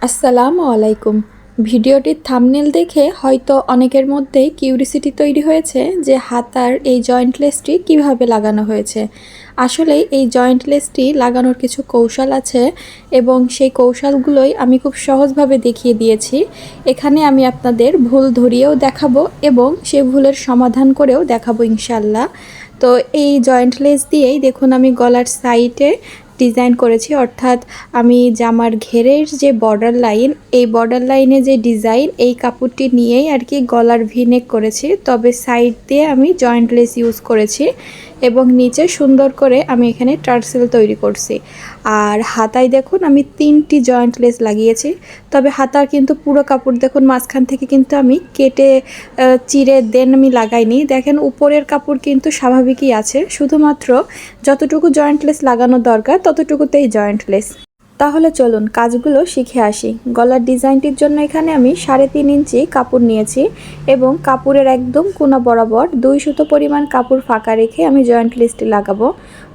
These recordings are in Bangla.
আসসালামু আলাইকুম। ভিডিওটির থাম্বনেল দেখে হয়তো অনেকের মধ্যেই কিউরিসিটি তৈরি হয়েছে যে হাতার এই জয়েন্টলেসটি কিভাবে লাগানো হয়েছে। আসলে এই জয়েন্টলেসটি লাগানোর কিছু কৌশল আছে এবং সেই কৌশলগুলোই আমি খুব সহজভাবে দেখিয়ে দিয়েছি। এখানে আমি আপনাদের ভুল ধরিয়েও দেখাবো এবং সেই ভুলের সমাধান করেও দেখাবো ইনশাল্লাহ। তো এই জয়েন্টলেস দিয়েই দেখুন আমি গলার সাইডে ডিজাইন করেছি, অর্থাৎ আমি জামার ঘেরের যে বর্ডার লাইন, এই বর্ডার লাইনে যে ডিজাইন, এই কাপড়টি নিয়েই আর কি গলার ভিনেক করেছি। তবে সাইড দিয়ে আমি জয়েন্টলেস ইউজ করেছি এবং নিচে সুন্দর করে আমি এখানে টার্সেল তৈরি করছি। আর হাতায় দেখুন আমি 3টি জয়েন্টলেস লাগিয়েছি। তবে হাতার কিন্তু পুরো কাপড় দেখুন মাঝখান থেকে কিন্তু আমি কেটে চিরে দেন আমি লাগাইনি। দেখেন উপরের কাপড় কিন্তু স্বাভাবিকই আছে, শুধুমাত্র যতটুকু জয়েন্টলেস লাগানো দরকার ততটুকুতেই জয়েন্টলেস। তাহলে চলুন কাজগুলো শিখে আসি। গলার ডিজাইনটির জন্য এখানে আমি 3.5 ইঞ্চি কাপড় নিয়েছি এবং কাপড়ের একদম কোনা বরাবর 2 সুতো পরিমাণ কাপড় ফাঁকা রেখে আমি জয়েন্টলেসটি লাগাবো।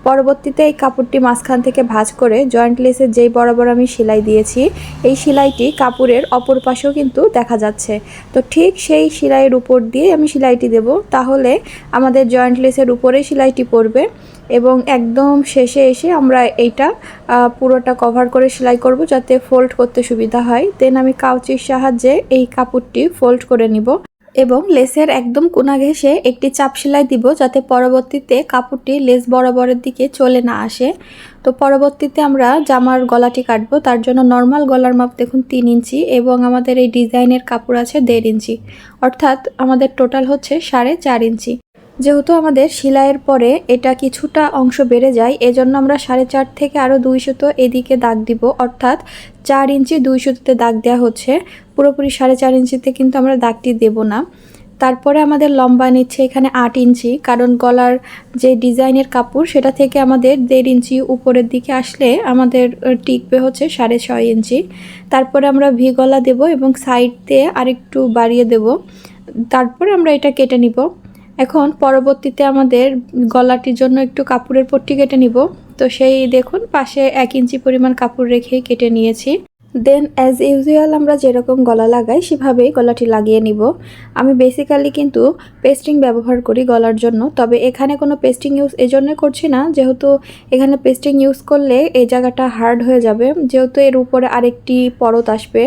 পরবর্তীতে এই কাপড়টি মাঝখান থেকে ভাঁজ করে জয়েন্টলেসের যেই বরাবর আমি সেলাই দিয়েছি, এই সেলাইটি কাপড়ের অপর পাশেও কিন্তু দেখা যাচ্ছে। তো ঠিক সেই সেলাইয়ের উপর দিয়ে আমি সেলাইটি দেব, তাহলে আমাদের জয়েন্টলেসের উপরে সেলাইটি পড়বে এবং একদম শেষে এসে আমরা এইটা পুরোটা কভার করে সেলাই করব যাতে ফোল্ড করতে সুবিধা হয়। দেন আমি কাউচির সাহায্যে এই কাপড়টি ফোল্ড করে নিব এবং লেসের একদম কোনা ঘেঁষে একটি চাপ সেলাই দিব যাতে পরবর্তীতে কাপড়টি লেস বরাবরের দিকে চলে না আসে। তো পরবর্তীতে আমরা জামার গলাটি কাটবো, তার জন্য নর্মাল গলার মাপ দেখুন 3 ইঞ্চি এবং আমাদের এই ডিজাইনের কাপড় আছে 1.5 ইঞ্চি, অর্থাৎ আমাদের টোটাল হচ্ছে 4.5 ইঞ্চি। যেহেতু আমাদের সেলাইয়ের পরে এটা কিছুটা অংশ বেড়ে যায়, এজন্য আমরা 4.5 থেকে আরও 2 সুতো এদিকে দাগ দিব, অর্থাৎ 4 ইঞ্চি 2 সুতোতে দাগ দেওয়া হচ্ছে। পুরোপুরি 4.5 ইঞ্চিতে কিন্তু আমরা দাগটি দেব না। তারপরে আমাদের লম্বা নিচ্ছে এখানে 8 ইঞ্চি, কারণ গলার যে ডিজাইনের কাপড় সেটা থেকে আমাদের 1.5 ইঞ্চি উপরের দিকে আসলে আমাদের টিকবে হচ্ছে 6.5 ইঞ্চি। তারপরে আমরা ভি গলা দেব এবং সাইড দিয়ে আরেকটু বাড়িয়ে দেব, তারপরে আমরা এটা কেটে নিব। এখন পরবর্তীতে আমাদের গলাটির জন্য একটু কাপড়ের পট্টি কেটে নিব। তো সেই দেখুন পাশে 1 ইঞ্চি পরিমাণ কাপড় রেখে কেটে নিয়েছি। দেন অ্যাজ ইউজুয়াল আমরা যেরকম গলা লাগাই সেভাবেই গলাটি লাগিয়ে নিব। আমি বেসিক্যালি কিন্তু পেস্টিং ব্যবহার করি গলার জন্য, তবে এখানে কোনো পেস্টিং ইউজ এজন্য করছি না, যেহেতু এখানে পেস্টিং ইউজ করলে এই জায়গাটা হার্ড হয়ে যাবে, যেহেতু এর উপরে আরেকটি পরত আসবে,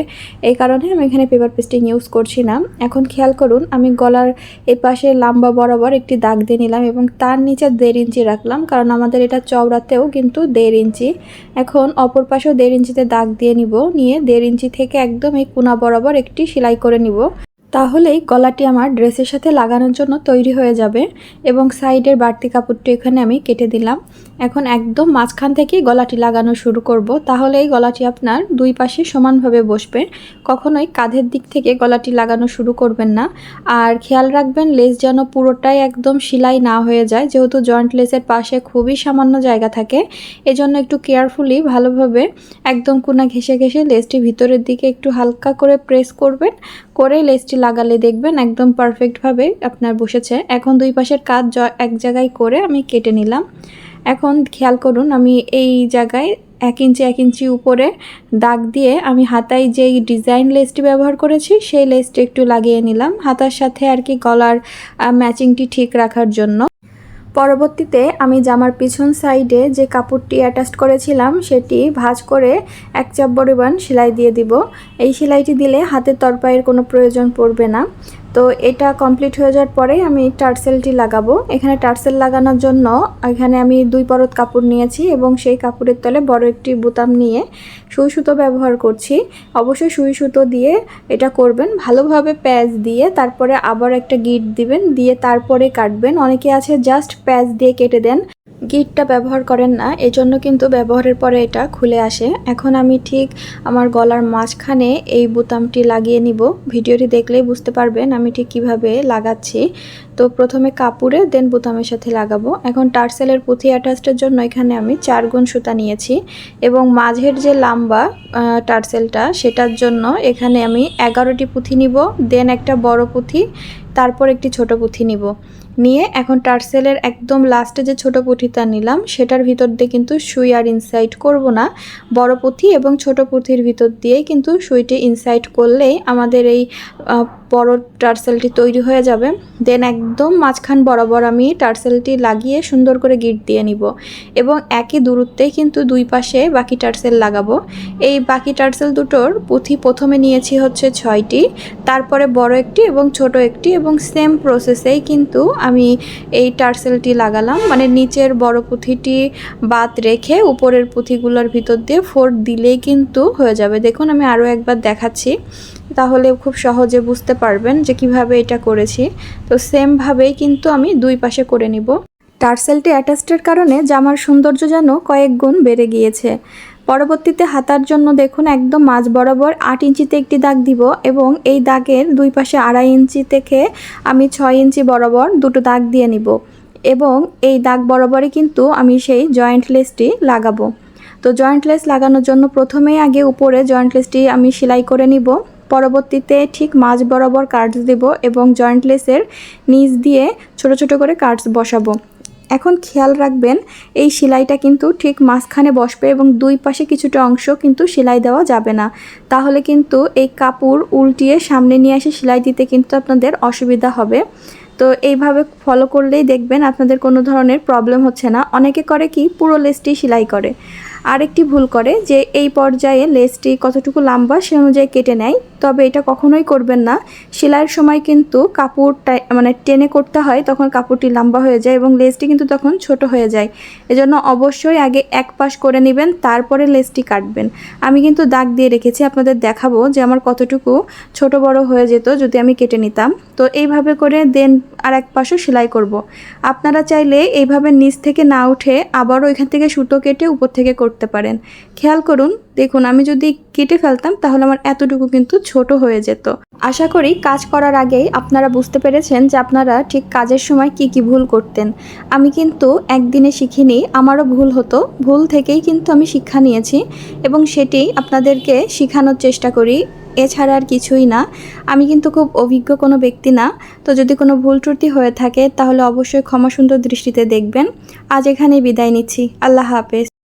এই কারণে আমি এখানে পেপার পেস্টিং ইউজ করছি না। এখন খেয়াল করুন আমি গলার এই পাশে লম্বা বরাবর একটি দাগ দিয়ে নিলাম এবং তার নিচে 1.5 ইঞ্চি রাখলাম, কারণ আমাদের এটা চওড়াতেও কিন্তু 1.5 ইঞ্চি। এখন অপর পাশেও 1.5 ইঞ্চিতে দাগ দিয়ে নিব, নিয়ে 1.5 ইঞ্চি থেকে একদম এই কোনা বরাবর একটি সেলাই করে নিব। তাহলেই গলাটি আমার ড্রেসের সাথে লাগানোর জন্য তৈরি হয়ে যাবে। এবং সাইডের বাড়তি কাপড়টি এখানে আমি কেটে দিলাম। এখন একদম মাঝখান থেকে গলাটি লাগানো শুরু করব, তাহলেই গলাটি আপনার দুই পাশে সমানভাবে বসবে। কখনোই কাঁধের দিক থেকে গলাটি লাগানো শুরু করবেন না। আর খেয়াল রাখবেন লেস যেন পুরোটাই একদম সেলাই না হয়ে যায়, যেহেতু জয়েন্ট লেসের পাশে খুবই সামান্য জায়গা থাকে, এজন্য একটু কেয়ারফুলি ভালোভাবে একদম কোনা ঘেঁষে ঘেঁষে লেসটি ভিতরের দিকে একটু হালকা করে প্রেস করবেন, করে লেসটি লাগালে দেখবেন একদম পারফেক্টভাবে আপনার বসেছে। এখন দুই পাশের কাজ এক জায়গায় করে আমি কেটে নিলাম। এখন খেয়াল করুন আমি এই জায়গায় 1 ইঞ্চি 1 ইঞ্চি উপরে দাগ দিয়ে আমি হাতায় যেই ডিজাইন লেসটি ব্যবহার করেছি সেই লেসটি একটু লাগিয়ে নিলাম হাতার সাথে আর কি, গলার ম্যাচিংটি ঠিক রাখার জন্য। পরবর্তীতে আমি জামার পিছন সাইডে যে কাপড়টি অ্যাটাচ করেছিলাম সেটি ভাঁজ করে 1 চাপ পরিমাণ সেলাই দিয়ে দিব। এই সেলাইটি দিলে হাতের তরপাইয়ের কোনো প্রয়োজন পড়বে না। তো এটা কমপ্লিট হয়ে যাওয়ার পরে আমি টার্সেলটি লাগাবো। এখানে টার্সেল লাগানোর জন্য এখানে আমি 2 পরত কাপড় নিয়েছি এবং সেই কাপড়ের তলে বড় একটি বোতাম নিয়ে সুই সুতো ব্যবহার করছি। অবশ্যই সুই সুতো দিয়ে এটা করবেন, ভালোভাবে প্যাচ দিয়ে তারপরে আবার একটা গিট দিবেন, দিয়ে তারপরে কাটবেন। অনেকে আছে জাস্ট প্যাচ দিয়ে কেটে দেন, গিটটা ব্যবহার করেন না, এজন্য কিন্তু ব্যবহারের পরে এটা খুলে আসে। এখন আমি ঠিক আমার গলার মাঝখানে এই বোতামটি লাগিয়ে নিব। ভিডিওটি দেখলেই বুঝতে পারবেন আমি ঠিক কিভাবে লাগাচ্ছি। তো প্রথমে কাপড়ে দেন বোতামের সাথে লাগাবো। এখন টার্সেলের পুঁথি অ্যাটাচের জন্য এখানে আমি 4 গুণ সুতা নিয়েছি এবং মাঝের যে লম্বা টার্সেলটা সেটার জন্য এখানে আমি 11টি পুঁথি নিব, দেন একটা বড় পুঁথি, তারপর একটি ছোট পুঁথি নিব। নিয়ে এখন টার্সেলের একদম লাস্টে যে ছোট পুঁথিটা নিলাম সেটার ভিতর দিয়ে কিন্তু সুই আর ইনসাইড করব না, বড় পুঁথি এবং ছোট পুঁথির ভিতর দিয়েই কিন্তু সুইটি ইনসাইড করলেই আমাদের এই বড় টার্সেলটি তৈরি হয়ে যাবে। দেন একদম মাঝখান বরাবর আমি টার্সেলটি লাগিয়ে সুন্দর করে গিট দিয়ে নিব এবং একই দূরত্বেই কিন্তু দুই পাশে বাকি টার্সেল লাগাবো। এই বাকি টার্সেল দুটোর পুঁথি প্রথমে নিয়েছি হচ্ছে 6টি, তারপরে বড় একটি এবং ছোট একটি, এবং সেম প্রসেসেই কিন্তু আমি এই টার্সেলটি লাগালাম। মানে নিচের বড় পুঁথিটি বাদ রেখে উপরের পুঁথিগুলোর ভিতর দিয়ে ফোল্ড দিলেই কিন্তু হয়ে যাবে। দেখুন আমি আরও একবার দেখাচ্ছি, তাহলে খুব সহজে বুঝতে পারবেন যে কিভাবে এটা করেছি। তো সেমভাবেই কিন্তু আমি দুই পাশে করে নিব। টার্সেলটি অ্যাটাচডের কারণে জামার সৌন্দর্য যেন কয়েক গুণ বেড়ে গিয়েছে। পরবর্তীতে হাতার জন্য দেখুন একদম মাঝ বরাবর 8 ইঞ্চিতে একটি দাগ দিব এবং এই দাগের দুই পাশে 2.5 ইঞ্চি থেকে আমি 6 ইঞ্চি বরাবর দুটো দাগ দিয়ে নিব এবং এই দাগ বরাবরই কিন্তু আমি সেই জয়েন্ট লেসটি লাগাবো। তো জয়েন্ট লেস লাগানোর জন্য প্রথমেই আগে উপরে জয়েন্ট লেসটি আমি সেলাই করে নিব, পরবর্তীতে ঠিক মাঝ বরাবর কাটস দেব এবং জয়েন্ট লেসের নিচ দিয়ে ছোট ছোট করে কাটস বসাবো। এখন খেয়াল রাখবেন এই সেলাইটা কিন্তু ঠিক মাঝখানে বসবে এবং দুই পাশে কিছুটা অংশ কিন্তু সেলাই দেওয়া যাবে না, তাহলে কিন্তু এই কাপড় উল্টিয়ে সামনে নিয়ে এসে সেলাই দিতে কিন্তু আপনাদের অসুবিধা হবে। তো এইভাবে ফলো করলেই দেখবেন আপনাদের কোনো ধরনের প্রবলেম হচ্ছে না। অনেকে করে কি পুরো লেসটি সেলাই করে, আরেকটি ভুল করে যে এই পর্যায়ে লেসটি কতটুকু লম্বা সে অনুযায়ী কেটে নেয়, তবে এটা কখনোই করবেন না। সেলাইয়ের সময় কিন্তু কাপড়টা মানে টেনে করতে হয়, তখন কাপড়টি লম্বা হয়ে যায় এবং লেসটি কিন্তু তখন ছোট হয়ে যায়। এজন্য অবশ্যই আগে এক পাশ করে নেবেন, তারপরে লেসটি কাটবেন। আমি কিন্তু দাগ দিয়ে রেখেছি, আপনাদের দেখাবো যে আমার কতটুকু ছোট বড় হয়ে যেত যদি আমি কেটে নিতাম। তো এইভাবে করে দেন আর এক পাশও সেলাই করব। আপনারা চাইলে এইভাবে নিচ থেকে না উঠে আবারও এখান থেকে সুতো কেটে উপর থেকে করতে পারেন। খেয়াল করুন, দেখুন আমি যদি কেটে ফেলতাম তাহলে আমার এতটুকু কিন্তু ছোট হয়ে যেত। আশা করি কাজ করার আগেই আপনারা বুঝতে পেরেছেন যে আপনারা ঠিক কাজের সময় কি কি ভুল করতেন। আমি কিন্তু একদিনে শিখিনি, আমারও ভুল হতো, ভুল থেকেই কিন্তু আমি শিক্ষা নিয়েছি এবং সেটি আপনাদেরকে শেখানোর চেষ্টা করি, এছাড়া আর কিছুই না। আমি কিন্তু খুব অভিজ্ঞ কোনো ব্যক্তি না। তো যদি কোনো ভুল ত্রুটি হয়ে থাকে তাহলে অবশ্যই ক্ষমা সুন্দর দৃষ্টিতে দেখবেন। আজ এখানেই বিদায় নিচ্ছি। আল্লাহ হাফেজ।